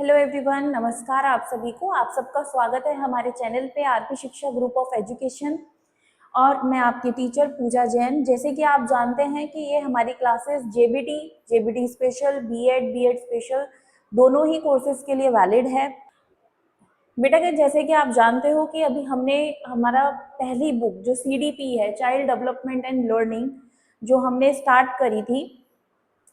Hello everyone, नमस्कार आप सभी को। आप सबका स्वागत है हमारे चैनल पे आरपी शिक्षा ग्रुप ऑफ एजुकेशन। और मैं आपकी टीचर पूजा जैन। जैसे कि आप जानते हैं कि ये हमारी classes JBT special, BEd special दोनों ही कोर्सेज के लिए वैलिड है। बेटा कि जैसे कि आप जानते हो कि अभी हमने हमारा पहली बुक जो CDP है, चाइल्ड डेवलपमेंट एंड लर्निंग, जो हमने स्टार्ट करी थी,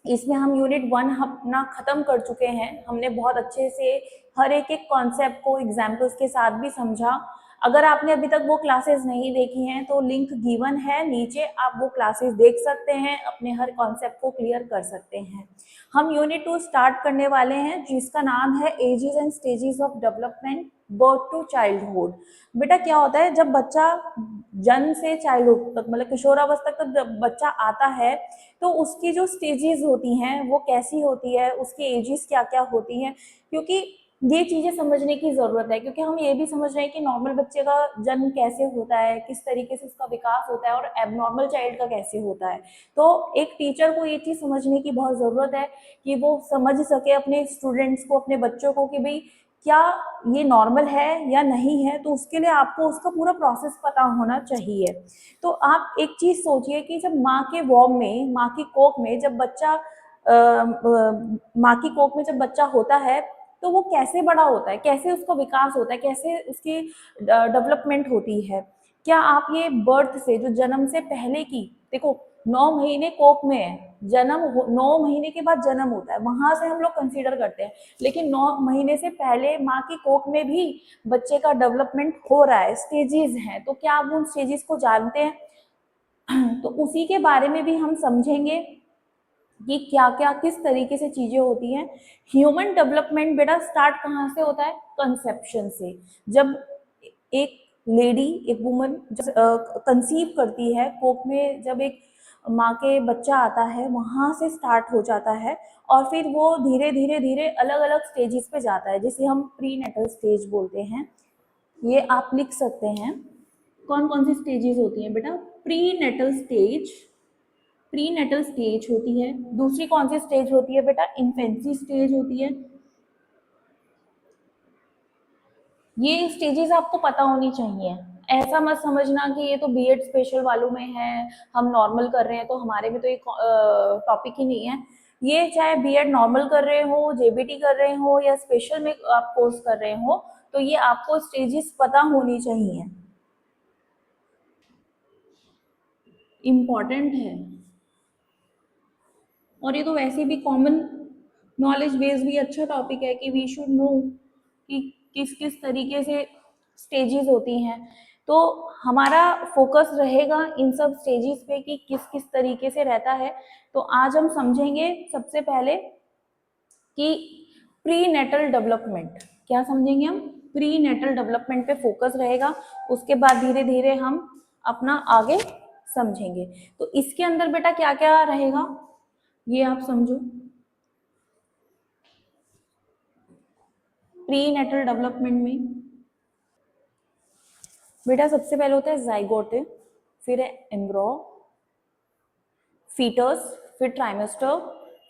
इसमें हम यूनिट 1 अपना ख़त्म कर चुके हैं। हमने बहुत अच्छे से हर एक कॉन्सेप्ट को एग्जाम्पल्स के साथ भी समझा। अगर आपने अभी तक वो क्लासेस नहीं देखी हैं तो लिंक गिवन है नीचे, आप वो क्लासेस देख सकते हैं, अपने हर कॉन्सेप्ट को क्लियर कर सकते हैं। हम यूनिट 2 स्टार्ट करने वाले हैं जिसका नाम है ages and stages of development birth to childhood. बेटा क्या होता है, जब बच्चा जन्म से चाइल्डहुड तक मतलब किशोरावस्था तक जब बच्चा आता है तो उसकी जो स्टेजेस होती हैं वो कैसी होती है, उसकी एजेस क्या क्या होती हैं, क्योंकि ये चीज़ें समझने की ज़रूरत है। क्योंकि हम ये भी समझ रहे हैं कि नॉर्मल बच्चे का जन्म कैसे होता है, किस तरीके से उसका विकास होता है, और एबनॉर्मल चाइल्ड का कैसे होता है। तो एक टीचर को ये चीज़ समझने की बहुत ज़रूरत है कि वो समझ सके अपने स्टूडेंट्स को, अपने बच्चों को, कि भाई क्या ये नॉर्मल है या नहीं है। तो उसके लिए आपको उसका पूरा प्रोसेस पता होना चाहिए। तो आप एक चीज़ सोचिए कि जब माँ के वॉम में, माँ की कोख में जब बच्चा माँ की कोख में जब बच्चा होता है तो वो कैसे बड़ा होता है, कैसे उसका विकास होता है, कैसे उसकी डेवलपमेंट होती है। क्या आप ये बर्थ से, जो जन्म से पहले की, देखो 9 महीने कोख में है, 9 महीने के बाद जन्म होता है, वहां से हम लोग कंसीडर करते हैं। लेकिन 9 महीने से पहले माँ की कोख में भी बच्चे का डेवलपमेंट हो रहा है, स्टेजेस हैं। तो क्या आप उन स्टेजेस को जानते हैं? तो उसी के बारे में भी हम समझेंगे कि क्या क्या किस तरीके से चीजें होती हैं। ह्यूमन डेवलपमेंट बेटा स्टार्ट कहाँ से होता है? कंसेप्शन से। जब एक लेडी, एक वुमन कंसीव करती है, कोख में जब एक माँ के बच्चा आता है, वहां से स्टार्ट हो जाता है। और फिर वो धीरे धीरे धीरे अलग अलग स्टेजेस पे जाता है, जिसे हम प्री नेटल स्टेज बोलते हैं। ये आप लिख सकते हैं। कौन कौन सी स्टेजेस होती हैं बेटा? Prenatal stage, prenatal stage होती है। दूसरी कौन सी स्टेज होती है बेटा? इन्फेंसी स्टेज होती है। ये स्टेजेस आपको पता होनी चाहिए। ऐसा मत समझना कि ये तो बीएड स्पेशल वालों में है, हम नॉर्मल कर रहे हैं तो हमारे में तो एक टॉपिक ही नहीं है। ये चाहे बीएड नॉर्मल कर रहे हो, जेबीटी कर रहे हो, या स्पेशल में आप कोर्स कर रहे हो, तो ये आपको स्टेजेस पता होनी चाहिए, इम्पॉर्टेंट है। और ये तो वैसे भी कॉमन नॉलेज बेस भी अच्छा टॉपिक है कि वी शुड नो कि किस किस तरीके से स्टेजेस होती हैं। तो हमारा फोकस रहेगा इन सब स्टेजेस पे कि किस किस तरीके से रहता है। तो आज हम समझेंगे सबसे पहले कि प्री नेटल डेवलपमेंट क्या समझेंगे हम। प्री नेटल डेवलपमेंट पे फोकस रहेगा, उसके बाद धीरे धीरे हम अपना आगे समझेंगे। तो इसके अंदर बेटा क्या क्या रहेगा ये आप समझो। प्री नेटल डेवलपमेंट में बेटा सबसे पहले होता है जाइगोट, फिर है एम्ब्रो, फीटस, फिर ट्राइमेस्टर,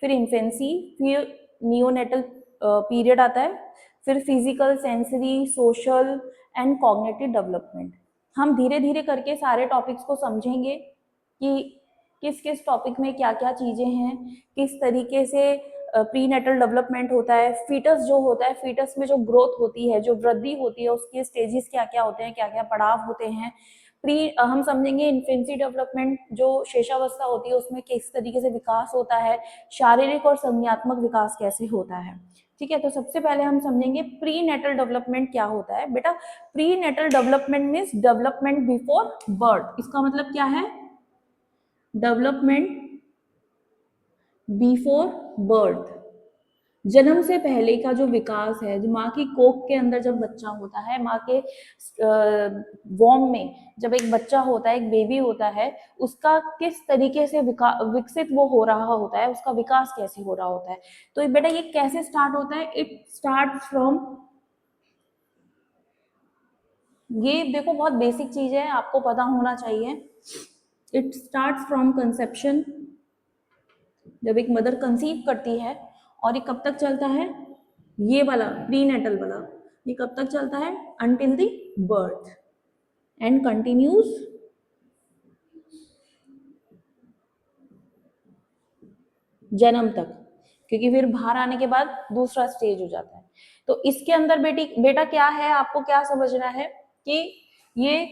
फिर इन्फेंसी, फिर नियोनेटल पीरियड आता है, फिर physical, sensory, social and cognitive development. हम धीरे धीरे करके सारे टॉपिक्स को समझेंगे कि किस किस टॉपिक में क्या क्या चीजें हैं, किस तरीके से प्री नेटल डेवलपमेंट होता है। फीटस जो होता है, फीटस में जो ग्रोथ होती है, जो वृद्धि होती है, उसके स्टेजेस क्या क्या होते हैं, क्या क्या पड़ाव होते हैं। हम समझेंगे इन्फेंसी डेवलपमेंट, जो शेषावस्था होती है, उसमें किस तरीके से विकास होता है, शारीरिक और संज्ञात्मक विकास कैसे होता है। ठीक है, तो सबसे पहले हम समझेंगे प्री नेटल डेवलपमेंट क्या होता है। बेटा prenatal development means development before birth. इसका मतलब क्या है? डेवलपमेंट बिफोर बर्थ, जन्म से पहले का जो विकास है, जो माँ की कोख के अंदर जब बच्चा होता है, माँ के वॉम में जब एक बच्चा होता है, एक बेबी होता है, उसका किस तरीके से विकसित वो हो रहा होता है, उसका विकास कैसे हो रहा होता है। तो बेटा ये कैसे स्टार्ट होता है? इट स्टार्ट फ्रॉम, ये देखो बहुत बेसिक चीज है, आपको पता होना चाहिए। इट स्टार्ट फ्रॉम कंसेप्शन, जब एक मदर कंसीव करती है, और ये कब तक चलता है? ये वाला प्रीनेटल वाला, ये कब तक चलता है? Until the birth and continues जन्म तक, क्योंकि फिर बाहर आने के बाद दूसरा स्टेज हो जाता है। तो इसके अंदर बेटा क्या है, आपको क्या समझना है कि ये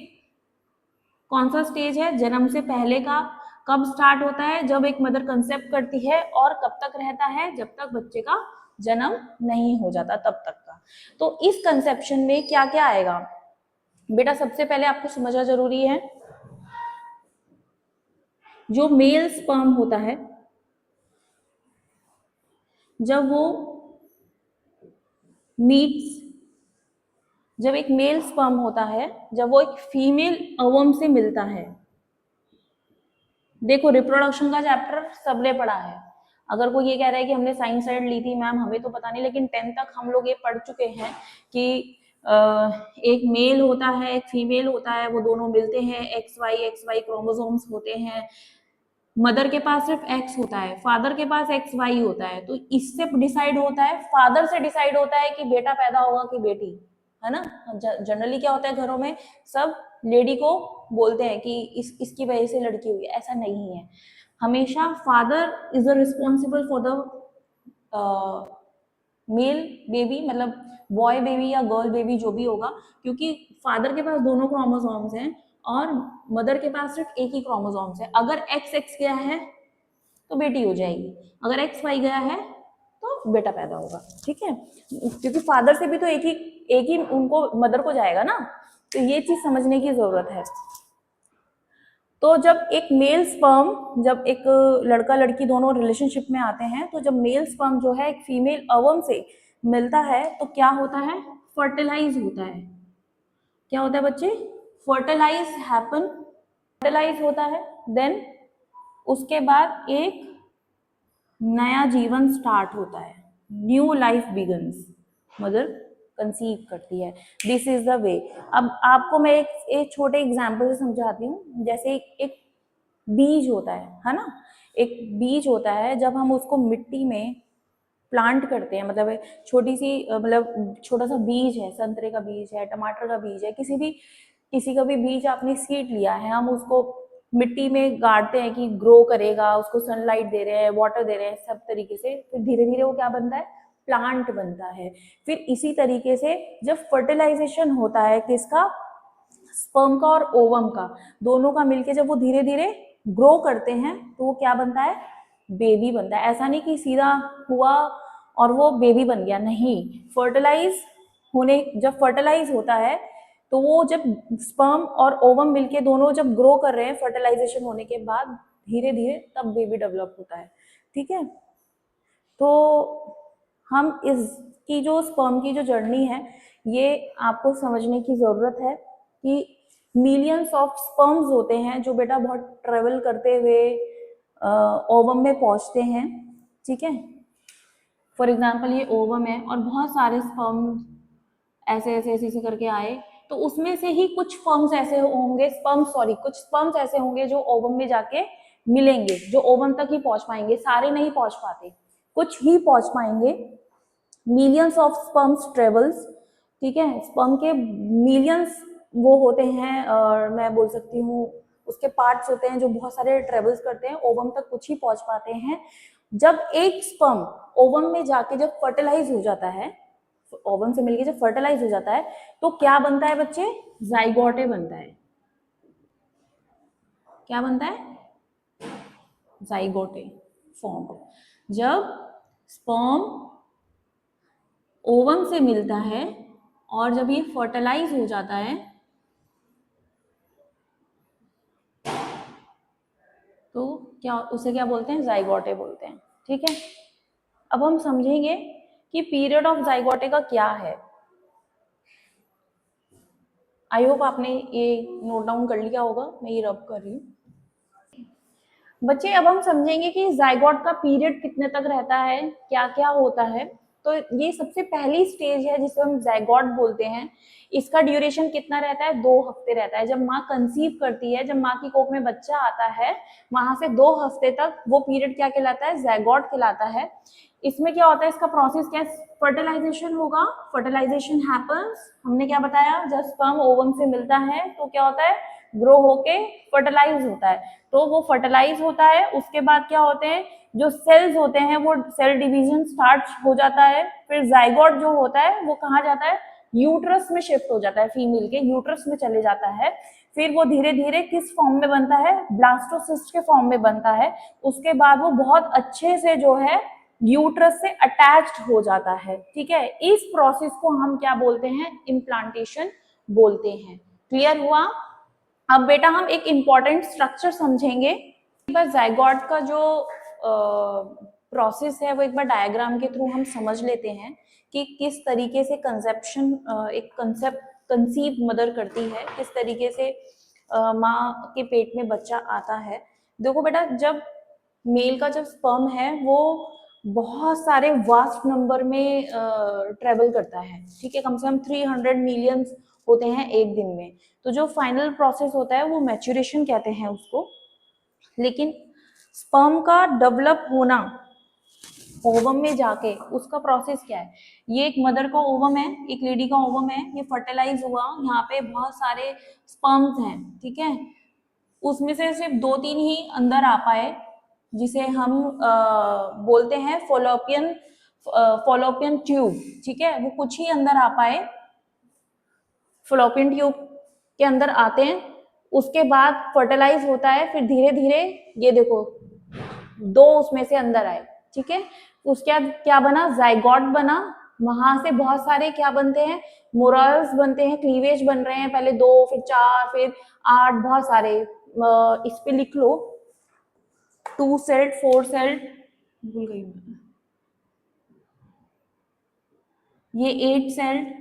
कौन सा स्टेज है? जन्म से पहले का। कब स्टार्ट होता है? जब एक मदर कंसेप्ट करती है, और कब तक रहता है? जब तक बच्चे का जन्म नहीं हो जाता तब तक का। तो इस कंसेप्शन में क्या क्या आएगा बेटा? सबसे पहले आपको समझना जरूरी है, जो मेल स्पर्म होता है जब वो मीट्स, जब एक मेल स्पर्म होता है, जब वो एक फीमेल अवम से मिलता है। देखो रिप्रोडक्शन का चैप्टर सबने पढ़ा है। अगर कोई ये कह रहा है कि हमने साइंस साइड ली थी मैम, हमें तो पता नहीं, लेकिन 10th तक हम लोग ये पढ़ चुके हैं कि एक मेल होता है, एक फीमेल होता है, वो दोनों मिलते हैं, एक्स वाई क्रोमोसोम्स होते हैं। मदर के पास सिर्फ एक्स होता है, फादर के पास एक्स वाई होता है। तो इससे डिसाइड होता है, फादर से डिसाइड होता है कि बेटा पैदा होगा कि बेटी, है ना। जनरली क्या होता है घरों में, सब लेडी को बोलते हैं कि इसकी वजह से लड़की हुई है। ऐसा नहीं है, हमेशा father is the responsible for the male baby, मतलब बॉय बेबी या गर्ल बेबी जो भी होगा, क्योंकि फादर के पास दोनों क्रोमोसोम्स हैं और मदर के पास सिर्फ एक ही क्रोमोसोम्स है। अगर एक्स एक्स गया है तो बेटी हो जाएगी, अगर एक्स वाई गया है तो बेटा पैदा होगा, ठीक है। क्योंकि फादर से भी तो एक ही उनको मदर को जाएगा ना। तो ये चीज समझने की जरूरत है। तो जब एक मेल स्पर्म, जब एक लड़का लड़की दोनों रिलेशनशिप में आते हैं, तो जब मेल स्पर्म जो है एक फीमेल अवम से मिलता है तो क्या होता है? फर्टिलाइज होता है। क्या होता है बच्चे? फर्टिलाइज हैपन, फर्टिलाइज होता है। देन उसके बाद एक नया जीवन स्टार्ट होता है, new life begins, mother conceive करती है। This is the way. अब आपको मैं एक छोटे एग्जाम्पल से समझाती हूँ। जैसे एक बीज होता है ना, एक बीज होता है, जब हम उसको मिट्टी में प्लांट करते हैं, मतलब छोटी सी मतलब छोटा सा बीज है, संतरे का बीज है, टमाटर का बीज है, किसी का भी बीज आपने सीड लिया है, हम उसको मिट्टी में गाड़ते हैं कि ग्रो करेगा, उसको सनलाइट दे रहे हैं, वाटर दे रहे हैं, सब तरीके से, फिर धीरे धीरे वो क्या बनता है? प्लांट बनता है। फिर इसी तरीके से जब फर्टिलाइजेशन होता है किसका? स्पर्म का और ओवम का, दोनों का मिलके जब वो धीरे धीरे ग्रो करते हैं तो वो क्या बनता है? बेबी बनता है। ऐसा नहीं कि सीधा हुआ और वो बेबी बन गया, नहीं। फर्टिलाइज होने, जब फर्टिलाइज होता है तो वो जब स्पर्म और ओवम मिलके दोनों जब ग्रो कर रहे हैं फर्टिलाइजेशन होने के बाद, धीरे धीरे तब बेबी डेवलप होता है, ठीक है। तो हम इसकी जो स्पर्म की जो जर्नी है, ये आपको समझने की जरूरत है कि मिलियंस ऑफ स्पर्म्स होते हैं जो बेटा बहुत ट्रेवल करते हुए ओवम में पहुंचते हैं, ठीक है। फॉर एग्जाम्पल ये ओवम है और बहुत सारे स्पर्म ऐसे ऐसे ऐसे ऐसे करके आए, तो उसमें से ही कुछ स्पर्म्स ऐसे होंगे, कुछ स्पर्म्स ऐसे होंगे जो ओवम में जाके मिलेंगे, जो ओवम तक ही पहुंच पाएंगे। सारे नहीं पहुंच पाते, कुछ ही पहुंच पाएंगे। मिलियंस ऑफ स्पर्म्स ट्रेवल्स, ठीक है। स्पर्म के मिलियंस वो होते हैं, और मैं बोल सकती हूँ उसके पार्ट्स होते हैं जो बहुत सारे ट्रेवल्स करते हैं, ओवम तक कुछ ही पहुंच पाते हैं। जब एक स्पर्म ओवम में जाके जब फर्टिलाइज हो जाता है, ओवम से मिलके जब फर्टिलाइज हो जाता है, तो क्या बनता है बच्चे? जाइगोटे बनता है। क्या बनता है? जाइगोटे फॉर्म। जब स्पर्म ओवम से मिलता है और जब ये फर्टिलाइज हो जाता है तो क्या, उसे क्या बोलते हैं? जाइगोटे बोलते हैं, ठीक है। अब हम समझेंगे कि पीरियड ऑफ जाइगोटे का क्या है। आई होप आपने ये नोट डाउन कर लिया होगा, मैं ये रब कर रही हूँ बच्चे। अब हम समझेंगे कि जाइगोट का पीरियड कितने तक रहता है, क्या क्या होता है। तो ये सबसे पहली स्टेज है जिसे हम ज़ायगोट बोलते हैं। इसका ड्यूरेशन कितना रहता है? 2 हफ्ते रहता है। जब माँ कंसीव करती है, जब माँ की कोख में बच्चा आता है, वहां से 2 हफ्ते तक वो पीरियड क्या कहलाता है? ज़ायगोट कहलाता है। इसमें क्या होता है? इसका प्रोसेस क्या है? फर्टिलाइजेशन होगा। फर्टिलाइजेशन हैपन्स, हमने क्या बताया? जब स्पर्म ओवम से मिलता है तो क्या होता है? ग्रो होके फर्टिलाइज होता है। तो वो फर्टिलाइज होता है, उसके बाद क्या होते हैं? जो सेल्स होते हैं वो सेल डिवीजन स्टार्ट हो जाता है। फिर जाइगोट जो होता है वो कहाँ जाता है? यूट्रस में शिफ्ट हो जाता है, फीमेल के यूट्रस में चले जाता है। फिर वो धीरे धीरे किस फॉर्म में बनता है? ब्लास्टोसिस्ट के फॉर्म में बनता है। उसके बाद वो बहुत अच्छे से जो है यूट्रस से अटैच्ड हो जाता है। ठीक है, इस प्रोसेस को हम क्या बोलते हैं? इम्प्लांटेशन बोलते हैं। क्लियर हुआ? अब बेटा हम एक इम्पॉर्टेंट स्ट्रक्चर समझेंगे। एक बार जाइगोट का जो प्रोसेस है वो एक बार डायग्राम के थ्रू हम समझ लेते हैं कि किस तरीके से कंसेप्शन एक कंसेप्ट कंसीव मदर करती है, किस तरीके से माँ के पेट में बच्चा आता है। देखो बेटा, जब मेल का जब स्पर्म है वो बहुत सारे वास्ट नंबर में ट्रेवल करता है। ठीक है, कम से कम 300 मिलियन होते हैं एक दिन में। तो जो फाइनल प्रोसेस होता है वो मैच्योरेशन कहते हैं उसको। लेकिन स्पर्म का डेवलप होना ओवम में जाके, उसका प्रोसेस क्या है? ये एक मदर का ओवम है, एक लेडी का ओवम है, ये फर्टिलाइज हुआ, यहाँ पे बहुत सारे स्पर्म्स हैं। ठीक है, उसमें से सिर्फ 2-3 ही अंदर आ पाए, जिसे हम बोलते हैं फॉलोपियन ट्यूब। ठीक है, वो कुछ ही अंदर आ पाए, फॉलोपियन ट्यूब के अंदर आते हैं। उसके बाद फर्टिलाइज होता है, फिर धीरे धीरे ये देखो 2 उसमें से अंदर आए। ठीक है, उसके बाद क्या बना? जाइगोट बना। वहां से बहुत सारे क्या बनते हैं? मोरल्स बनते हैं, क्लीवेज बन रहे हैं। पहले 2, फिर 4, फिर 8, बहुत सारे। इस पे लिख लो 2 सेल्ड, 4 सेल्ड, भूल गई मैं, ये 8 सेल्ड।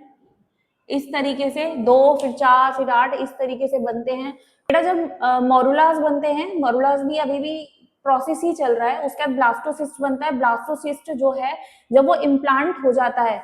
इस तरीके से 2, फिर 4, फिर 8, इस तरीके से बनते हैं। बेटा जब मोरुलास बनते हैं, मोरुलास भी अभी भी प्रोसेस ही चल रहा है। उसके बाद ब्लास्टोसिस्ट बनता है। ब्लास्टोसिस्ट जो है जब वो इम्प्लांट हो जाता है,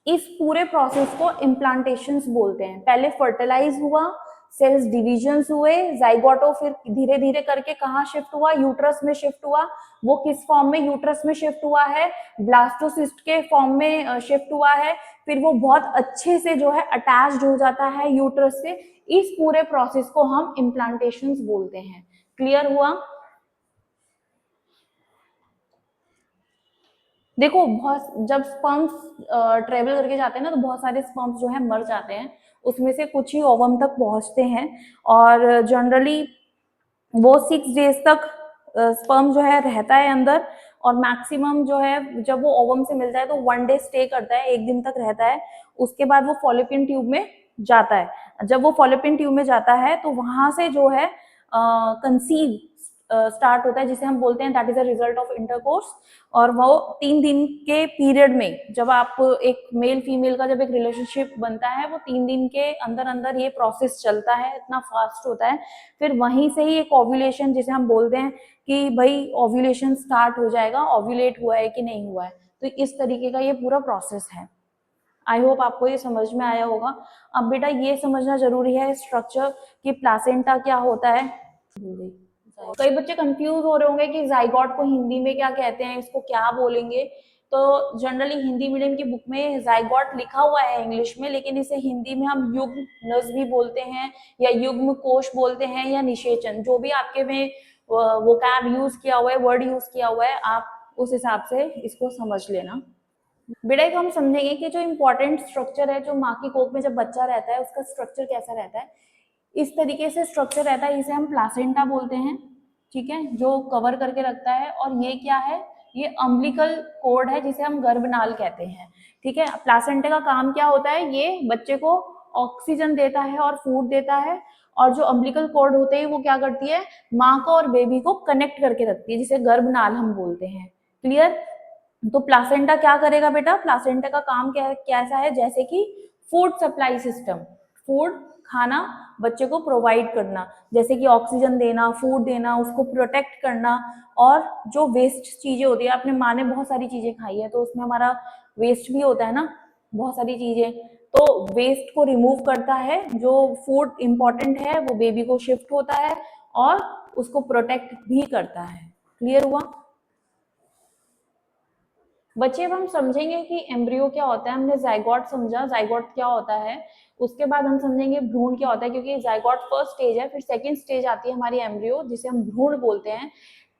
इस पूरे प्रोसेस को इम्प्लांटेशंस बोलते हैं। पहले फर्टिलाइज हुआ, सेल्स डिविजन्स हुए, जाइगोटो फिर धीरे धीरे करके कहाँ शिफ्ट हुआ? यूट्रस में शिफ्ट हुआ। वो किस फॉर्म में यूट्रस में शिफ्ट हुआ है? ब्लास्टोसिस्ट के फॉर्म में शिफ्ट हुआ है। फिर वो बहुत अच्छे से जो है अटैच्ड हो जाता है यूट्रस से। इस पूरे प्रोसेस को हम इम्प्लांटेशंस बोलते हैं। क्लियर हुआ? देखो, बहुत जब स्पर्म्स ट्रेवल करके जाते हैं ना, तो बहुत सारे स्पर्म्स जो है मर जाते हैं। उसमें से कुछ ही ओवम तक पहुंचते हैं, और जनरली वो 6 डेज तक स्पर्म जो है रहता है अंदर। और मैक्सिमम जो है जब वो ओवम से मिलता है तो 1 डे स्टे करता है, 1 दिन तक रहता है। उसके बाद वो फॉलोपियन ट्यूब में जाता है। जब वो फॉलोपियन ट्यूब में जाता है तो वहां से जो है कंसीव स्टार्ट होता है, जिसे हम बोलते हैं that is a result of intercourse. और वो 3 दिन के पीरियड में, जब आप एक मेल फीमेल का जब एक रिलेशनशिप बनता है, वो 3 दिन के अंदर अंदर ये प्रोसेस चलता है, इतना फास्ट होता है। फिर वहीं से ही एक ओव्यूलेशन, जिसे हम बोलते हैं कि भाई ओव्यूलेशन स्टार्ट हो जाएगा, ओव्यूलेट हुआ है कि नहीं हुआ है। तो इस तरीके का ये पूरा प्रोसेस है। आई होप आपको ये समझ में आया होगा। अब बेटा ये समझना जरूरी है स्ट्रक्चर कि प्लासेंटा क्या होता है। कई बच्चे कंफ्यूज हो रहे होंगे कि जाइगोट को हिंदी में क्या कहते हैं, इसको क्या बोलेंगे। तो जनरली हिंदी मीडियम की बुक में जाइगोट लिखा हुआ है इंग्लिश में, लेकिन इसे हिंदी में हम युग्म नस भी बोलते हैं, या युग्म कोश बोलते हैं, या निषेचन, जो भी आपके में वोकैब यूज किया हुआ है, वर्ड यूज किया हुआ है, आप उस हिसाब से इसको समझ लेना। बेटा एक हम समझेंगे कि जो इम्पोर्टेंट स्ट्रक्चर है, जो माँ की कोख में जब बच्चा रहता है उसका स्ट्रक्चर कैसा रहता है। इस तरीके से स्ट्रक्चर रहता है, इसे हम प्लासेंटा बोलते हैं। ठीक है, जो कवर करके रखता है। और ये क्या है? ये अम्बिलिकल कोड है, जिसे हम गर्भनाल कहते हैं। ठीक है, प्लासेंटा का काम क्या होता है? ये बच्चे को ऑक्सीजन देता है और फूड देता है। और जो अम्बिलिकल कोड होते हैं वो क्या करती है? माँ को और बेबी को कनेक्ट करके रखती है, जिसे गर्भनाल हम बोलते हैं। क्लियर? तो प्लासेंटा क्या करेगा बेटा? प्लासेंटा का काम कैसा है? जैसे कि फूड सप्लाई सिस्टम, फूड खाना बच्चे को प्रोवाइड करना, जैसे कि ऑक्सीजन देना, फूड देना, उसको प्रोटेक्ट करना। और जो वेस्ट चीजें होती है, अपने माँ ने बहुत सारी चीजें खाई है तो उसमें हमारा वेस्ट भी होता है ना, बहुत सारी चीजें, तो वेस्ट को रिमूव करता है। जो फूड इंपॉर्टेंट है वो बेबी को शिफ्ट होता है और उसको प्रोटेक्ट भी करता है। क्लियर हुआ बच्चे? अब हम समझेंगे कि एम्ब्रियो क्या होता है। हमने जाइगोट समझा, जाइगोट क्या होता है, उसके बाद हम समझेंगे भ्रूण क्या होता है, क्योंकि जाइगोट फर्स्ट स्टेज है, फिर सेकंड स्टेज आती है हमारी एम्ब्रियो, जिसे हम भ्रूण बोलते हैं।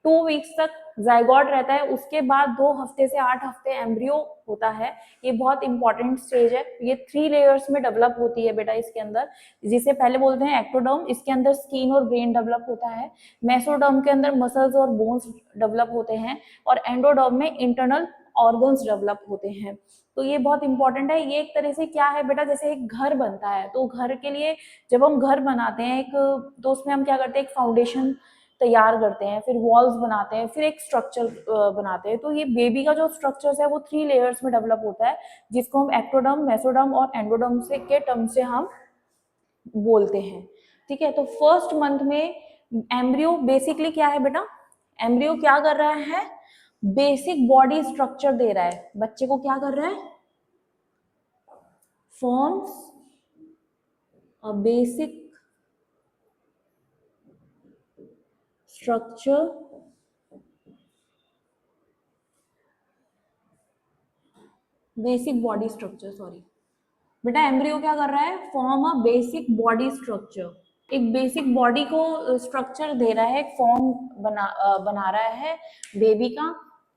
2 वीक्स तक जाइगोट रहता है, उसके बाद 2 हफ्ते से 8 हफ्ते एम्ब्रियो होता है। ये बहुत इंपॉर्टेंट स्टेज है। ये 3 लेयर्स में डेवलप होती है बेटा इसके अंदर, जिसे पहले बोलते हैं एक्टोडर्म, इसके अंदर स्किन और ब्रेन डेवलप होता है। मेसोडर्म के अंदर मसल्स और बोन्स डेवलप होते हैं, और एंडोडर्म में इंटरनल ऑर्गन्स डेवलप होते हैं। तो ये बहुत इंपॉर्टेंट है। ये एक तरह से क्या है बेटा, जैसे एक घर बनता है, तो घर के लिए जब हम घर बनाते हैं एक, तो उसमें हम क्या करते हैं, एक फाउंडेशन तैयार करते हैं, फिर वॉल्स बनाते हैं, फिर एक स्ट्रक्चर बनाते हैं। तो ये बेबी का जो स्ट्रक्चर है वो 3 लेयर्स में डेवलप होता है, जिसको हम एक्टोडर्म, मेसोडर्म और एंडोडर्म से के टर्म से हम बोलते हैं। ठीक है, तो फर्स्ट मंथ में एम्ब्रियो बेसिकली क्या है बेटा, एम्ब्रियो क्या कर रहा है, बेसिक बॉडी स्ट्रक्चर दे रहा है बच्चे को। क्या कर रहा है, forms a basic structure basic body structure, sorry बेटा, एम्ब्रियो क्या कर रहा है, form a basic body structure, एक बेसिक बॉडी को स्ट्रक्चर दे रहा है, एक फॉर्म बना रहा है बेबी का,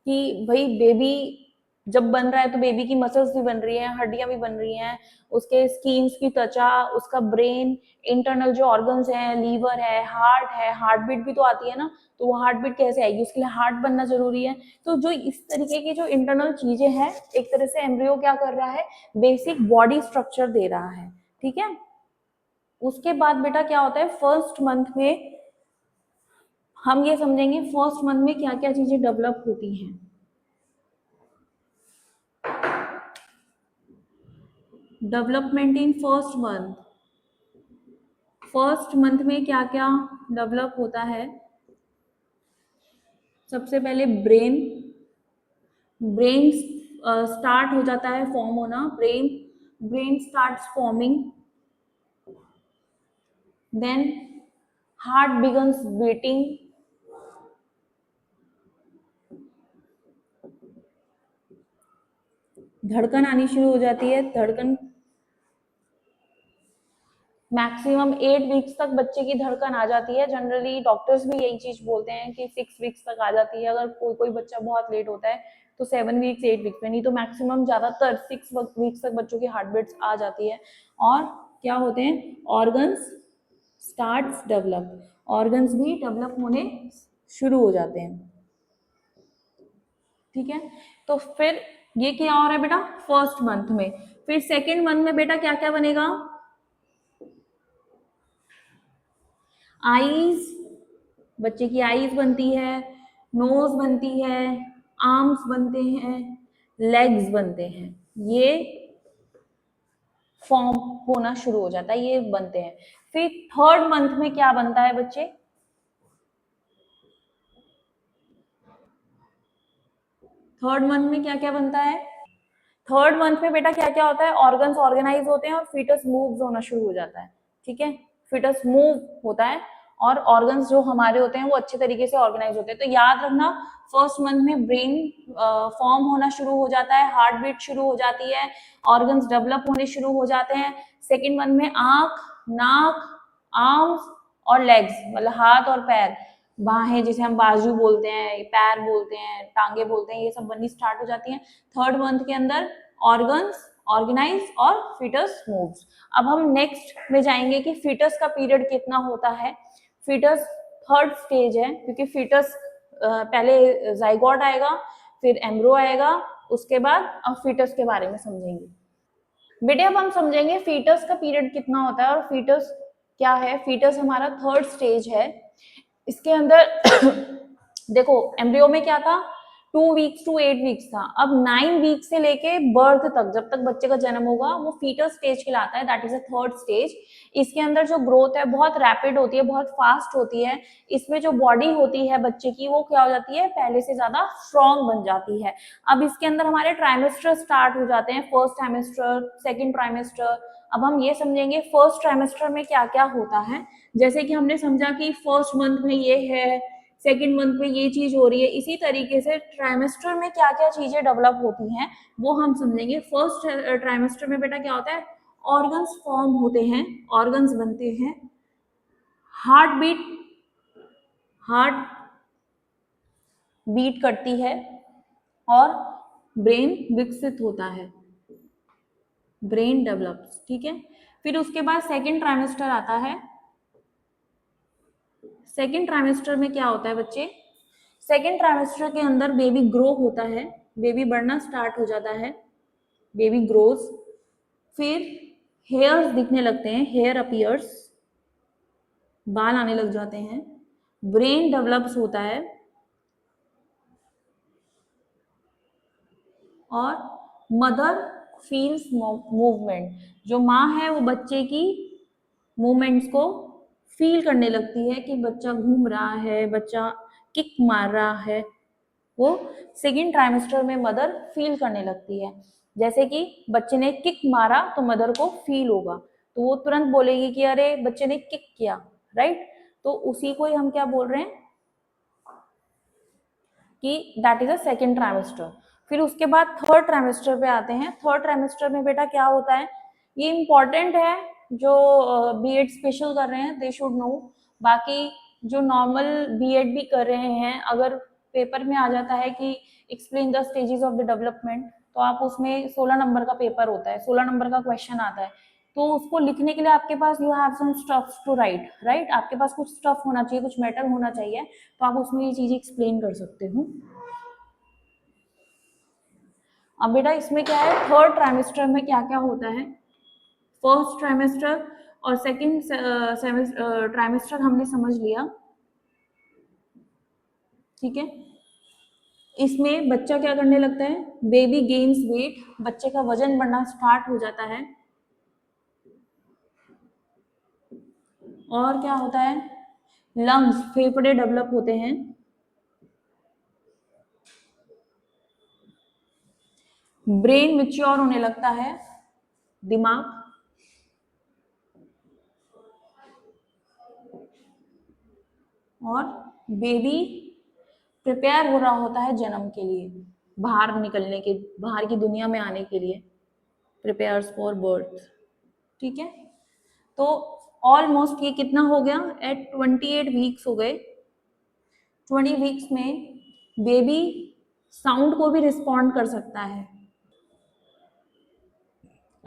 कि भाई बेबी जब बन रहा है तो बेबी की मसल्स भी बन रही हैं, हड्डियां भी बन रही हैं, उसके स्किन, उसकी त्वचा, उसका ब्रेन, इंटरनल जो ऑर्गन्स हैं, लीवर है, हार्ट बीट भी तो आती है ना, तो वो हार्ट बीट कैसे आएगी, उसके लिए हार्ट बनना जरूरी है। तो जो इस तरीके की जो इंटरनल चीजें हैं, एक तरह से एम्ब्रियो क्या कर रहा है, बेसिक बॉडी स्ट्रक्चर दे रहा है। ठीक है, उसके बाद बेटा क्या होता है, फर्स्ट मंथ में हम ये समझेंगे फर्स्ट मंथ में क्या क्या चीजें डेवलप होती हैं। डेवलपमेंट इन फर्स्ट मंथ में क्या क्या डेवलप होता है। सबसे पहले ब्रेन ब्रेन स्टार्ट हो जाता है फॉर्म होना, brain starts forming, then heart begins beating, धड़कन आनी शुरू हो जाती है। धड़कन मैक्सिमम 8 वीक्स तक बच्चे की धड़कन आ जाती है। जनरली डॉक्टर्स भी यही चीज बोलते हैं कि 6 वीक्स तक आ जाती है। अगर कोई कोई बच्चा बहुत लेट होता है तो 7 वीक्स 8 वीक्स में, नहीं तो मैक्सिमम ज्यादातर 6 वीक्स तक बच्चों की हार्ट बीट्स आ जाती है। और क्या होते हैं, ऑर्गन्स स्टार्ट्स डेवलप, ऑर्गन्स भी डेवलप होने शुरू हो जाते हैं। ठीक है, तो फिर ये क्या हो रहा है बेटा फर्स्ट मंथ में। फिर सेकेंड मंथ में बेटा क्या क्या बनेगा, आईज, बच्चे की आईज बनती है, नोज बनती है, आर्म्स बनते हैं, लेग्स बनते हैं, ये फॉर्म होना शुरू हो जाता है, ये बनते हैं। फिर थर्ड मंथ में क्या बनता है बच्चे, थर्ड मंथ में क्या क्या बनता है, थर्ड मंथ में बेटा क्या क्या होता है, ऑर्गन्स ऑर्गेनाइज होते हैं और फीटस मूव होना शुरू हो जाता है। ठीक है, फीटस मूव होता है और ऑर्गन्स जो हमारे होते हैं वो अच्छे तरीके से ऑर्गेनाइज होते हैं। तो याद रखना, फर्स्ट मंथ में ब्रेन फॉर्म होना शुरू हो जाता है, हार्ट बीट शुरू हो जाती है, ऑर्गन्स डेवलप होने शुरू हो जाते हैं। सेकेंड मंथ में आंख, नाक, आर्म्स और लेग्स, मतलब हाथ और पैर, बाहें जिसे हम बाजू बोलते हैं, पैर बोलते हैं, टांगे बोलते हैं, ये सब बननी स्टार्ट हो जाती हैं थर्ड मंथ के अंदर। ऑर्गन्स ऑर्गेनाइज और फीटस मूव्स। अब हम नेक्स्ट में जाएंगे कि फीटस का पीरियड कितना होता है। फीटस थर्ड स्टेज है, क्योंकि फीटस पहले जाइगोट आएगा, फिर एम्ब्रो आएगा, उसके बाद अब फीटस के बारे में समझेंगे। बेटे अब हम समझेंगे फीटस का पीरियड कितना होता है और फीटस क्या है। फीटस हमारा थर्ड स्टेज है, इसके अंदर देखो एम्ब्रियो में क्या था, 2 वीक्स टू 8 वीक्स था, अब 9 वीक से लेके बर्थ तक, जब तक बच्चे का जन्म होगा, वो फीटस स्टेज कहलाता है, that is a third stage. इसके अंदर जो ग्रोथ है बहुत रैपिड होती है, बहुत फास्ट होती है। इसमें जो बॉडी होती है बच्चे की वो क्या हो जाती है, पहले से ज्यादा स्ट्रॉन्ग बन जाती है। अब इसके अंदर हमारे ट्राइमेस्टर स्टार्ट हो जाते हैं, फर्स्ट ट्राइमेस्टर, सेकेंड ट्राइमेस्टर। अब हम ये समझेंगे फर्स्ट ट्राइमेस्टर में क्या क्या होता है। जैसे कि हमने समझा कि फर्स्ट मंथ में ये है, सेकेंड मंथ में ये चीज हो रही है, इसी तरीके से ट्राइमेस्टर में क्या क्या चीजें डेवलप होती हैं वो हम समझेंगे। फर्स्ट ट्राइमेस्टर में बेटा क्या होता है, ऑर्गन्स फॉर्म होते हैं, ऑर्गन्स बनते हैं, हार्ट बीट करती है और ब्रेन विकसित होता है, ब्रेन डेवलप्स, ठीक है। फिर उसके बाद सेकेंड ट्राइमेस्टर आता है। सेकेंड ट्राइमेस्टर में क्या होता है बच्चे, सेकेंड ट्राइमेस्टर के अंदर बेबी ग्रो होता है, बेबी बढ़ना स्टार्ट हो जाता है, बेबी ग्रोज। फिर हेयर्स दिखने लगते हैं, हेयर अपीयर्स, बाल आने लग जाते हैं, ब्रेन डेवलप्स होता है और मदर फील्स मूवमेंट, जो माँ है वो बच्चे की मूवमेंट्स को फील करने लगती है कि बच्चा घूम रहा है, बच्चा किक मार रहा है, वो सेकेंड ट्राइमेस्टर में मदर फील करने लगती है। जैसे कि बच्चे ने किक मारा तो मदर को फील होगा, तो वो तुरंत बोलेगी कि अरे बच्चे ने किक किया, राइट। तो उसी को ही हम क्या बोल रहे हैं कि that is a second trimester. फिर उसके बाद थर्ड ट्राइमेस्टर पे आते हैं। थर्ड ट्राइमेस्टर में बेटा क्या होता है, ये इंपॉर्टेंट है, जो बीएड स्पेशल कर रहे हैं दे शुड नो। बाकी जो नॉर्मल बीएड भी कर रहे हैं, अगर पेपर में आ जाता है कि explain the stages of the development, तो आप उसमें 16 नंबर का पेपर होता है, 16 नंबर का क्वेश्चन आता है, तो उसको लिखने के लिए आपके पास you have some stuff to write, right. आपके पास कुछ स्टफ होना चाहिए, कुछ मैटर होना चाहिए, तो आप उसमें ये चीजें एक्सप्लेन कर सकते हो। अब बेटा इसमें क्या है, थर्ड ट्राइमेस्टर में क्या क्या होता है, फर्स्ट ट्राइमेस्टर और सेकेंड ट्राइमेस्टर हमने समझ लिया, ठीक है। इसमें बच्चा क्या करने लगता है, बेबी गेन्स वेट, बच्चे का वजन बढ़ना स्टार्ट हो जाता है। और क्या होता है, लंग्स, फेफड़े डेवलप होते हैं, ब्रेन मैच्योर होने लगता है, दिमाग, और बेबी प्रिपेयर हो रहा होता है जन्म के लिए, बाहर निकलने के, बाहर की दुनिया में आने के लिए, प्रिपेयर्स फॉर बर्थ, ठीक है। तो ऑलमोस्ट ये कितना हो गया, एट 28 वीक्स हो गए। 20 वीक्स में बेबी साउंड को भी रिस्पॉन्ड कर सकता है।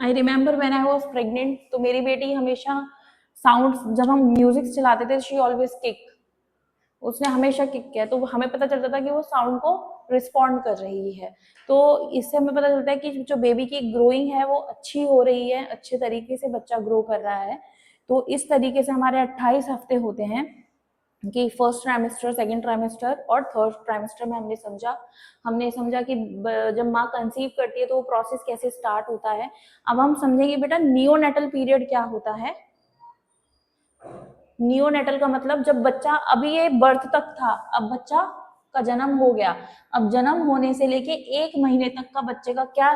I remember when I was pregnant, तो मेरी बेटी हमेशा साउंड, जब हम म्यूजिक चलाते थे, शी ऑलवेज किक, उसने हमेशा किक किया, तो हमें पता चलता था कि वो साउंड को रिस्पॉन्ड कर रही है। तो इससे हमें पता चलता है कि जो बेबी की ग्रोइंग है वो अच्छी हो रही है, अच्छे तरीके से बच्चा ग्रो कर रहा है। तो इस तरीके से हमारे 28 हफ्ते होते हैं कि फर्स्ट ट्राइमेस्टर, सेकेंड ट्राइमेस्टर और थर्ड ट्राइमेस्टर में हमने समझा कि जब माँ कंसीव करती है तो वो प्रोसेस कैसे स्टार्ट होता है। अब हम समझेंगे बेटा नियोनेटल पीरियड क्या होता है। नियोनेटल का मतलब जब बच्चा, अभी ये बर्थ तक था, अब बच्चा का जन्म हो गया, अब जन्म होने से लेके 1 महीने तक का बच्चे का क्या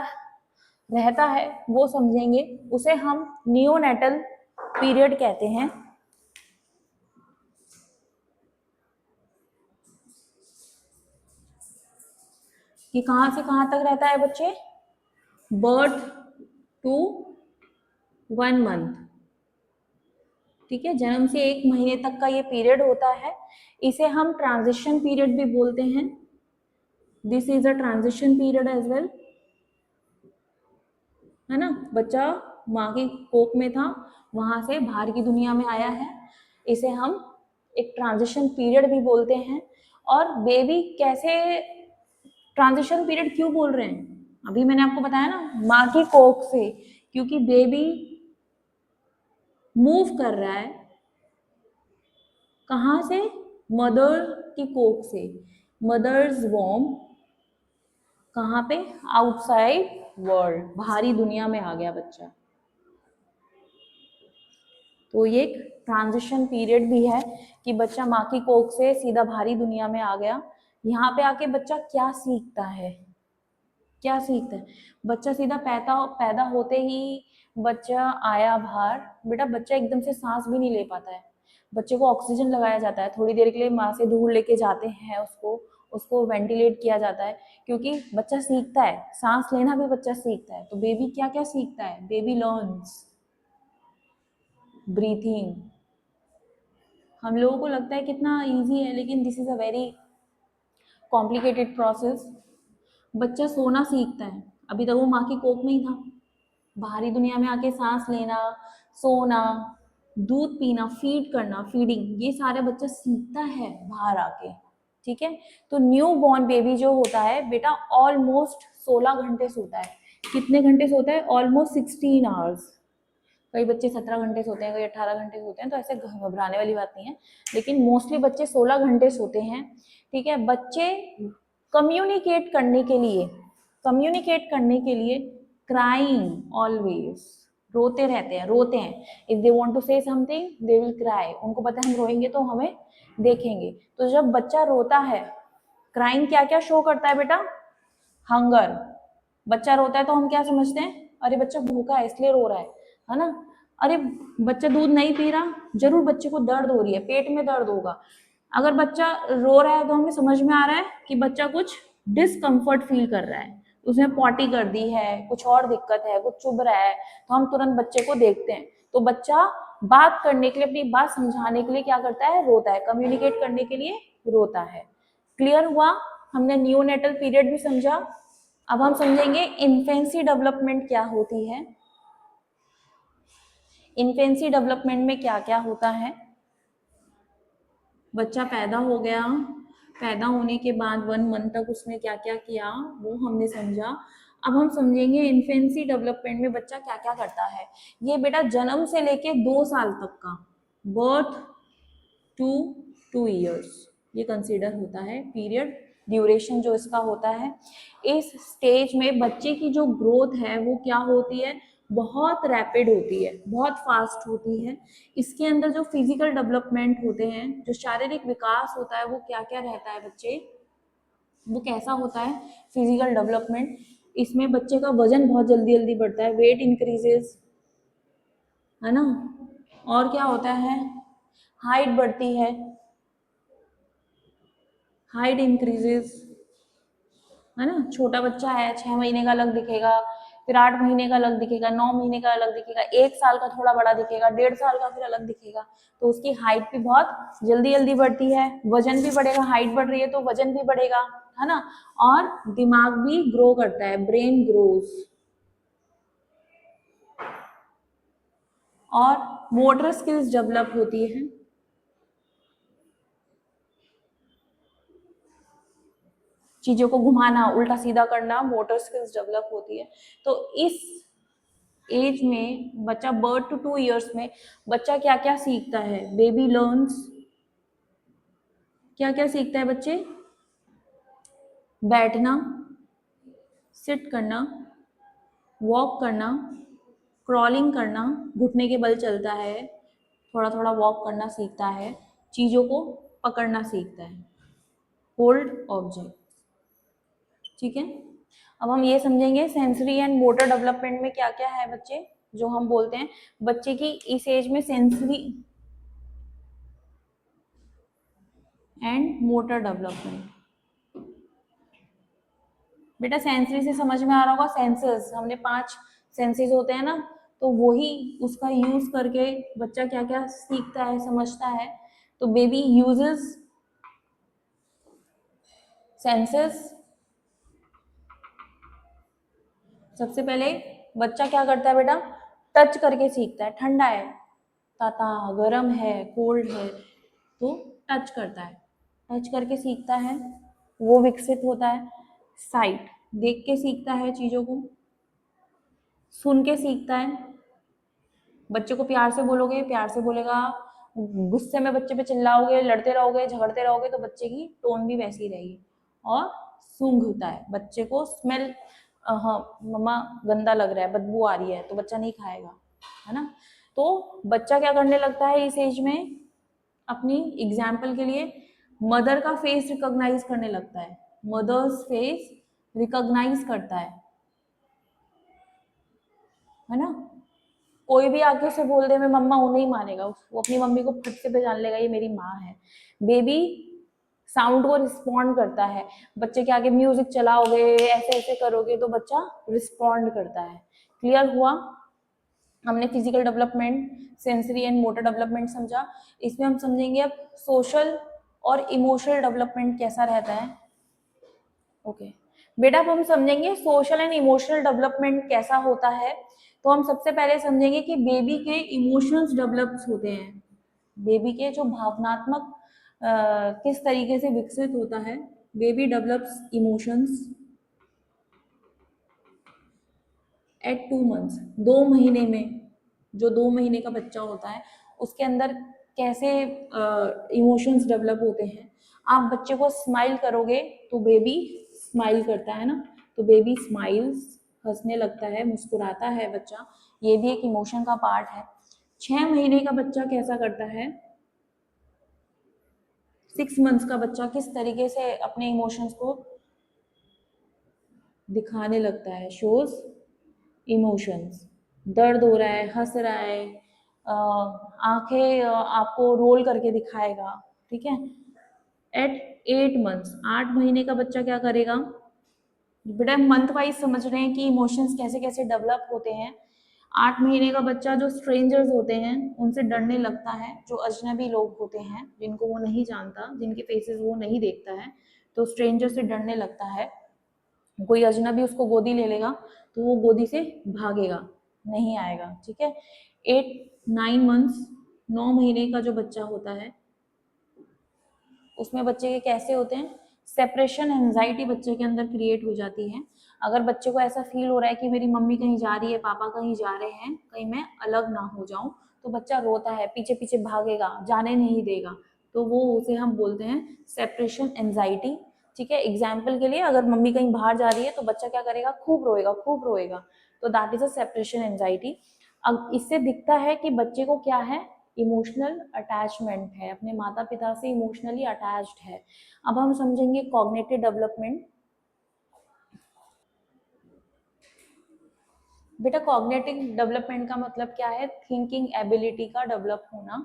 रहता है वो समझेंगे, उसे हम नियोनेटल पीरियड कहते हैं। कि कहां से कहां तक रहता है बच्चे, बर्थ टू 1 मंथ, ठीक है, जन्म से 1 महीने तक का ये पीरियड होता है, इसे हम ट्रांजिशन पीरियड भी बोलते हैं। This is a transition period as well, है ना। बच्चा माँ की कोख में था, वहां से बाहर की दुनिया में आया है, इसे हम एक ट्रांजिशन पीरियड भी बोलते हैं। और बेबी कैसे, ट्रांजिशन पीरियड क्यों बोल रहे हैं, अभी मैंने आपको बताया ना, माँ की कोख से, क्योंकि बेबी मूव कर रहा है कहाँ से, मदर की कोख से, मदर्स वॉर्म कहाँ पे? आउटसाइड वर्ल्ड, बाहरी दुनिया में आ गया बच्चा। तो ये एक ट्रांजिशन पीरियड भी है कि बच्चा माँ की कोख से सीधा बाहरी दुनिया में आ गया। यहाँ पे आके बच्चा क्या सीखता है? क्या सीखता है बच्चा? सीधा पैदा होते ही बच्चा आया बाहर, बेटा बच्चा एकदम से सांस भी नहीं ले पाता है। बच्चे को ऑक्सीजन लगाया जाता है, थोड़ी देर के लिए माँ से दूर लेके जाते हैं उसको, उसको वेंटिलेट किया जाता है, क्योंकि बच्चा सीखता है, सांस लेना भी बच्चा सीखता है। तो बेबी क्या क्या सीखता है? Baby learns breathing. हम लोगों को लगता है कितना इजी है, लेकिन this is a very complicated process. बच्चा सोना सीखता है, अभी तक वो माँ की कोख में ही था। बाहरी दुनिया में आके सांस लेना, सोना, दूध पीना, फीड करना, फीडिंग, ये सारे बच्चा सीखता है बाहर आके। ठीक है, तो न्यू बॉर्न बेबी जो होता है बेटा ऑलमोस्ट 16 घंटे सोता है। कितने घंटे सोता है? Almost 16 hours. कई बच्चे 17 घंटे सोते हैं, कई 18 घंटे सोते हैं, तो ऐसे घबराने वाली बात नहीं है, लेकिन मोस्टली बच्चे 16 घंटे सोते हैं। ठीक है, बच्चे कम्युनिकेट करने के लिए, क्राइंग ऑलवेज, रोते रहते हैं, रोते हैं। If they want to say something they will cry, उनको पता है हम रोएंगे तो हमें देखेंगे। तो जब बच्चा रोता है, क्राइंग क्या क्या शो करता है बेटा? हंगर। बच्चा रोता है तो हम क्या समझते हैं? अरे बच्चा भूखा है इसलिए रो रहा है ना? अरे बच्चा दूध नहीं पी रहा, जरूर बच्चे को दर्द हो रही है, पेट में दर्द होगा। अगर बच्चा रो रहा है तो हमें समझ में आ रहा है कि बच्चा कुछ डिसकंफर्ट फील कर रहा है, उसने पॉटी कर दी है, कुछ और दिक्कत है, कुछ चुभ रहा है, तो हम तुरंत बच्चे को देखते हैं। तो बच्चा बात करने के लिए, अपनी बात समझाने के लिए क्या करता है? रोता है, कम्युनिकेट करने के लिए रोता है। क्लियर हुआ? हमने न्यूनेटल पीरियड भी समझा। अब हम समझेंगे इन्फेंसी डेवलपमेंट क्या होती है। इन्फेंसी डेवलपमेंट में क्या क्या होता है? बच्चा पैदा हो गया, पैदा होने के बाद 1 मंथ तक उसने क्या क्या किया वो हमने समझा। अब हम समझेंगे इन्फेंसी डेवलपमेंट में बच्चा क्या क्या करता है। ये बेटा जन्म से लेके 2 साल तक का, बर्थ टू 2 इयर्स, ये कंसीडर होता है पीरियड, ड्यूरेशन जो इसका होता है। इस स्टेज में बच्चे की जो ग्रोथ है वो क्या होती है? बहुत रैपिड होती है, बहुत फास्ट होती है। इसके अंदर जो फिजिकल डेवलपमेंट होते हैं, जो शारीरिक विकास होता है, वो क्या क्या रहता है बच्चे? वो कैसा होता है फिजिकल डेवलपमेंट? इसमें बच्चे का वजन बहुत जल्दी जल्दी बढ़ता है, वेट इंक्रीजेस, है ना? और क्या होता है? हाइट बढ़ती है, हाइट इंक्रीजेस, है ना? छोटा बच्चा है, 6 महीने का अलग दिखेगा, फिर 8 महीने का अलग दिखेगा, 9 महीने का अलग दिखेगा, 1 साल का थोड़ा बड़ा दिखेगा, 1.5 साल का फिर अलग दिखेगा। तो उसकी हाइट भी बहुत जल्दी जल्दी बढ़ती है, वजन भी बढ़ेगा, हाइट बढ़ रही है तो वजन भी बढ़ेगा, है ना? और दिमाग भी ग्रो करता है, ब्रेन ग्रोज। और मोटर स्किल्स डेवलप होती है, चीजों को घुमाना, उल्टा सीधा करना, मोटर स्किल्स डेवलप होती है। तो इस एज में बच्चा, बर्थ टू 2 इयर्स में बच्चा क्या क्या सीखता है? बेबी लर्न्स, क्या क्या सीखता है बच्चे? बैठना, सिट करना, वॉक करना, क्रॉलिंग करना, घुटने के बल चलता है, थोड़ा थोड़ा वॉक करना सीखता है, चीजों को पकड़ना सीखता है, होल्ड ऑब्जेक्ट। ठीक है, अब हम ये समझेंगे सेंसरी एंड मोटर डेवलपमेंट में क्या क्या है बच्चे, जो हम बोलते हैं बच्चे की इस एज में सेंसरी एंड मोटर डेवलपमेंट। बेटा सेंसरी से समझ में आ रहा होगा, सेंसर्स, हमने 5 सेंसेस होते हैं ना, तो वही उसका यूज करके बच्चा क्या क्या सीखता है, समझता है। तो बेबी यूजेस सेंसेस। सबसे पहले बच्चा क्या करता है बेटा? टच करके सीखता है, ठंडा है, ताता, गर्म है, कोल्ड है, तो टच करता है, टच करके सीखता है, वो विकसित होता है। साइट, देख के सीखता है चीजों को, सुन के सीखता है। बच्चे को प्यार से बोलोगे, प्यार से बोलेगा, गुस्से में बच्चे पे चिल्लाओगे, लड़ते रहोगे, झगड़ते रहोगे, तो बच्चे की टोन भी वैसी रहेगी। और सूंघता है, बच्चे को स्मेल, हाँ मम्मा गंदा लग रहा है, बदबू आ रही है, तो बच्चा नहीं खाएगा, है ना। तो बच्चा क्या करने लगता है इस एज में, अपनी एग्जाम्पल के लिए मदर का फेस रिकॉग्नाइज करने लगता है, मदर्स फेस रिकॉग्नाइज करता है ना। कोई भी आके उसे बोल दे मैं मम्मा हूं, नहीं मानेगा, वो अपनी मम्मी को फट से पहचान लेगा ये मेरी माँ है। बेबी साउंड को रिस्पॉन्ड करता है, बच्चे के आगे म्यूजिक चलाओगे, ऐसे ऐसे करोगे तो बच्चा रिस्पॉन्ड करता है। क्लियर हुआ? हमने physical development, sensory and motor development समझा। इसमें हम समझेंगे अब सोशल और इमोशनल डेवलपमेंट कैसा रहता है। ओके बेटा, अब हम समझेंगे सोशल एंड इमोशनल डेवलपमेंट कैसा होता है। तो हम सबसे पहले समझेंगे कि बेबी के इमोशंस डेवलप होते हैं, बेबी के जो भावनात्मक किस तरीके से विकसित होता है। Baby develops emotions at 2 months, 2 महीने में, जो 2 महीने का बच्चा होता है उसके अंदर कैसे इमोशंस डेवलप होते हैं। आप बच्चे को स्माइल करोगे तो बेबी स्माइल करता है ना, तो बेबी स्माइल्स, हंसने लगता है, मुस्कुराता है बच्चा, ये भी एक इमोशन का पार्ट है। 6 महीने का बच्चा कैसा करता है, 6 मंथ्स का बच्चा किस तरीके से अपने इमोशंस को दिखाने लगता है, शोज इमोशंस, दर्द हो रहा है, हंस रहा है, आंखें आपको रोल करके दिखाएगा, ठीक है। एट 8 मंथ्स, 8 महीने का बच्चा क्या करेगा, बेटा मंथ वाइज समझ रहे हैं कि इमोशंस कैसे कैसे डेवलप होते हैं। 8 महीने का बच्चा जो स्ट्रेंजर्स होते हैं उनसे डरने लगता है, जो अजनबी लोग होते हैं जिनको वो नहीं जानता, जिनके फेसेस वो नहीं देखता है, तो स्ट्रेंजर से डरने लगता है। कोई अजनबी उसको गोदी ले लेगा तो वो गोदी से भागेगा, नहीं आएगा, ठीक है। 8 9 मंथ्स, 9 महीने का जो बच्चा होता है उसमें बच्चे के कैसे होते हैं, सेपरेशन एंजाइटी बच्चे के अंदर क्रिएट हो जाती है। अगर बच्चे को ऐसा फील हो रहा है कि मेरी मम्मी कहीं जा रही है, पापा कहीं जा रहे हैं, कहीं मैं अलग ना हो जाऊं, तो बच्चा रोता है, पीछे पीछे भागेगा, जाने नहीं देगा, तो वो उसे हम बोलते हैं सेपरेशन एंजाइटी, ठीक है। एग्जाम्पल के लिए अगर मम्मी कहीं बाहर जा रही है तो बच्चा क्या करेगा, खूब रोएगा, खूब रोएगा, तो that is a separation anxiety. अब इससे दिखता है कि बच्चे को क्या है, इमोशनल अटैचमेंट है, अपने माता पिता से इमोशनली अटैच्ड है। अब हम समझेंगे कॉग्निटिव डेवलपमेंट। बेटा कॉग्निटिव डेवलपमेंट का मतलब क्या है, थिंकिंग एबिलिटी का डेवलप होना,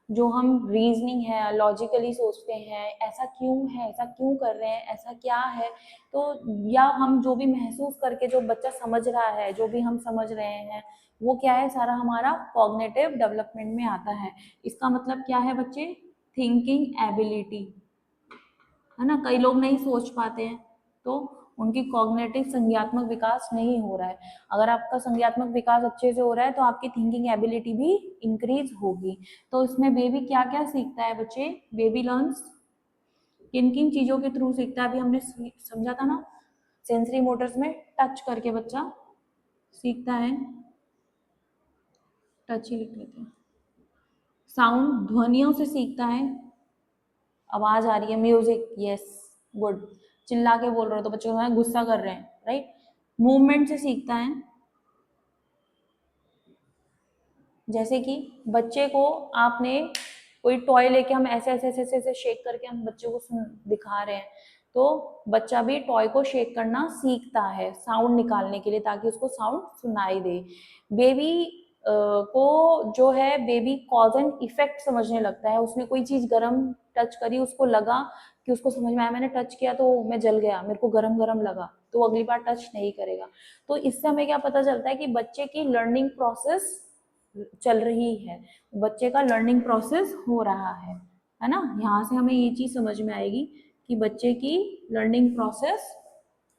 जो हम रीजनिंग है, लॉजिकली सोचते हैं, ऐसा क्यों है, ऐसा क्यों कर रहे हैं, ऐसा क्या है, तो या हम जो भी महसूस करके जो बच्चा समझ रहा है, जो भी हम समझ रहे हैं, वो क्या है, सारा हमारा कॉग्निटिव डेवलपमेंट में आता है। इसका मतलब क्या है बच्चे, थिंकिंग एबिलिटी, है ना। कई लोग नहीं सोच पाते हैं तो उनकी कॉग्निटिव संज्ञात्मक विकास नहीं हो रहा है। अगर आपका संज्ञात्मक विकास अच्छे से हो रहा है तो आपकी थिंकिंग एबिलिटी भी इंक्रीज होगी। तो इसमें बेबी क्या क्या सीखता है बच्चे, बेबी लर्न्स किन किन चीजों के थ्रू सीखता है, अभी हमने समझा था ना, सेंसरी मोटर्स में टच करके बच्चा सीखता है, टच ही लिख लेते हैं। साउंड, ध्वनियों से सीखता है, आवाज आ रही है, म्यूजिक, यस गुड, चिल्ला के बोल रहे हो तो बच्चे को गुस्सा कर रहे हैं, राइट। मूवमेंट से सीखता है, जैसे कि बच्चे को आपने कोई टॉय लेके हम ऐसे ऐसे ऐसे ऐसे शेक करके हम बच्चे को दिखा रहे हैं, तो बच्चा भी टॉय को शेक करना सीखता है साउंड निकालने के लिए, ताकि उसको साउंड सुनाई दे। बेबी को जो है, बेबी कॉज एंड इफेक्ट समझने लगता है, उसने कोई चीज गर्म टच करी, उसको लगा कि उसको समझ में आया, मैंने टच किया तो मैं जल गया, मेरे को गरम गरम लगा, तो अगली बार टच नहीं करेगा। तो इससे हमें क्या पता चलता है कि बच्चे की लर्निंग प्रोसेस चल रही है, बच्चे का लर्निंग प्रोसेस हो रहा है ना। यहाँ से हमें ये चीज समझ में आएगी कि बच्चे की लर्निंग प्रोसेस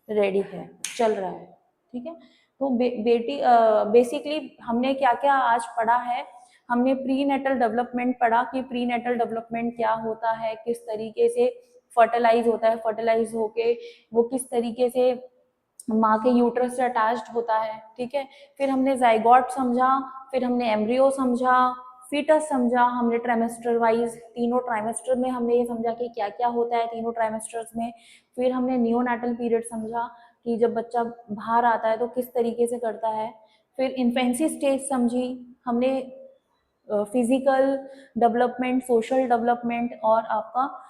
रेडी है, चल रहा है, ठीक है। तो बेटी बेसिकली हमने क्या क्या आज पढ़ा है, हमने प्री नेटल डेवलपमेंट पढ़ा कि प्री नेटल डेवलपमेंट क्या होता है, किस तरीके से फर्टिलाइज होता है, फर्टिलाइज होके वो किस तरीके से माँ के यूट्रस से अटैच्ड होता है, ठीक है। फिर हमने जाइगोट समझा, फिर हमने एम्ब्रियो समझा, फीटस समझा हमने ट्राइमेस्टर वाइज, तीनों ट्राइमेस्टर में हमने ये समझा कि क्या क्या होता है तीनों ट्राइमेस्टर्स में। फिर हमने नियोनाटल पीरियड समझा कि जब बच्चा बाहर आता है तो किस तरीके से करता है। फिर इन्फेंसी स्टेज समझी हमने, फिजिकल डेवलपमेंट, सोशल डेवलपमेंट और आपका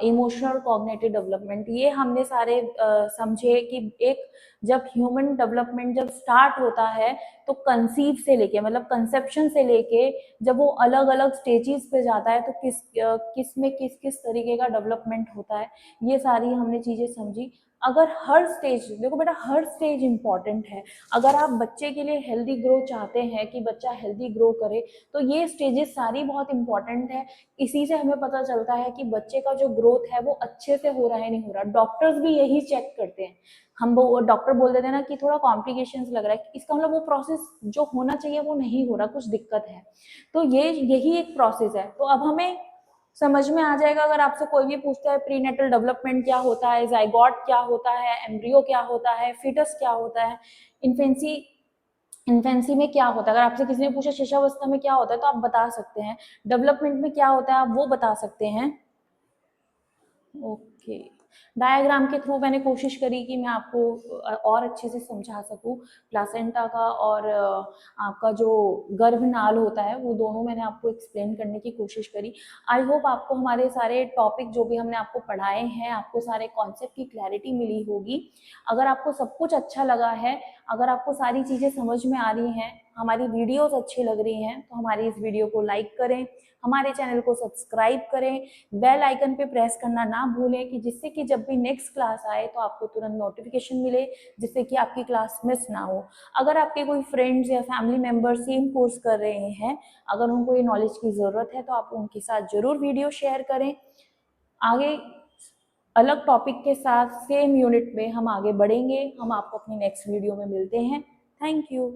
इमोशनल कॉग्निटिव डेवलपमेंट, ये हमने सारे समझे कि एक जब ह्यूमन डेवलपमेंट जब स्टार्ट होता है तो कंसीव से लेके मतलब कंसेप्शन से लेके जब वो अलग अलग स्टेजेस पे जाता है तो किस में किस किस तरीके का डेवलपमेंट होता है, ये सारी हमने चीज़ें समझी। अगर हर स्टेज, देखो बेटा हर स्टेज इम्पॉर्टेंट है। अगर आप बच्चे के लिए हेल्दी ग्रो चाहते हैं कि बच्चा हेल्दी ग्रो करे तो ये स्टेजेस सारी बहुत इंपॉर्टेंट है। इसी से हमें पता चलता है कि बच्चे का जो ग्रोथ है वो अच्छे से हो रहा है नहीं हो रहा। डॉक्टर्स भी यही चेक करते हैं। हम वो डॉक्टर बोल देते हैं ना कि थोड़ा कॉम्प्लिकेशंस लग रहा है, इसका मतलब वो प्रोसेस जो होना चाहिए वो नहीं हो रहा, कुछ दिक्कत है। तो ये यही एक प्रोसेस है। तो अब हमें समझ में आ जाएगा, अगर आपसे कोई भी पूछता है प्रीनेटल डेवलपमेंट क्या होता है, जाइगोट क्या होता है, एम्ब्रियो क्या होता है, फिटस क्या होता है, इन्फेंसी इन्फेंसी में क्या होता है, अगर आपसे किसी ने पूछा शिशुअवस्था में क्या होता है तो आप बता सकते हैं, डेवलपमेंट में क्या होता है आप वो बता सकते हैं। ओके, डायग्राम के थ्रू मैंने कोशिश करी कि मैं आपको और अच्छे से समझा सकूं प्लासेंटा का और आपका जो गर्भनाल होता है वो दोनों मैंने आपको एक्सप्लेन करने की कोशिश करी। आई होप आपको हमारे सारे टॉपिक जो भी हमने आपको पढ़ाए हैं, आपको सारे कॉन्सेप्ट की क्लैरिटी मिली होगी। अगर आपको सब कुछ अच्छा लगा है, अगर आपको सारी चीज़ें समझ में आ रही हैं, हमारी वीडियोस अच्छी लग रही हैं तो हमारी इस वीडियो को लाइक करें, हमारे चैनल को सब्सक्राइब करें, बेल आइकन पे प्रेस करना ना भूलें कि जिससे कि जब भी नेक्स्ट क्लास आए तो आपको तुरंत नोटिफिकेशन मिले, जिससे कि आपकी क्लास मिस ना हो। अगर आपके कोई फ्रेंड्स या फैमिली मेम्बर सेम कोर्स कर रहे हैं, अगर उनको ये नॉलेज की ज़रूरत है तो आप उनके साथ ज़रूर वीडियो शेयर करें। आगे अलग टॉपिक के साथ सेम यूनिट में हम आगे बढ़ेंगे। हम आपको अपनी नेक्स्ट वीडियो में मिलते हैं। Thank you.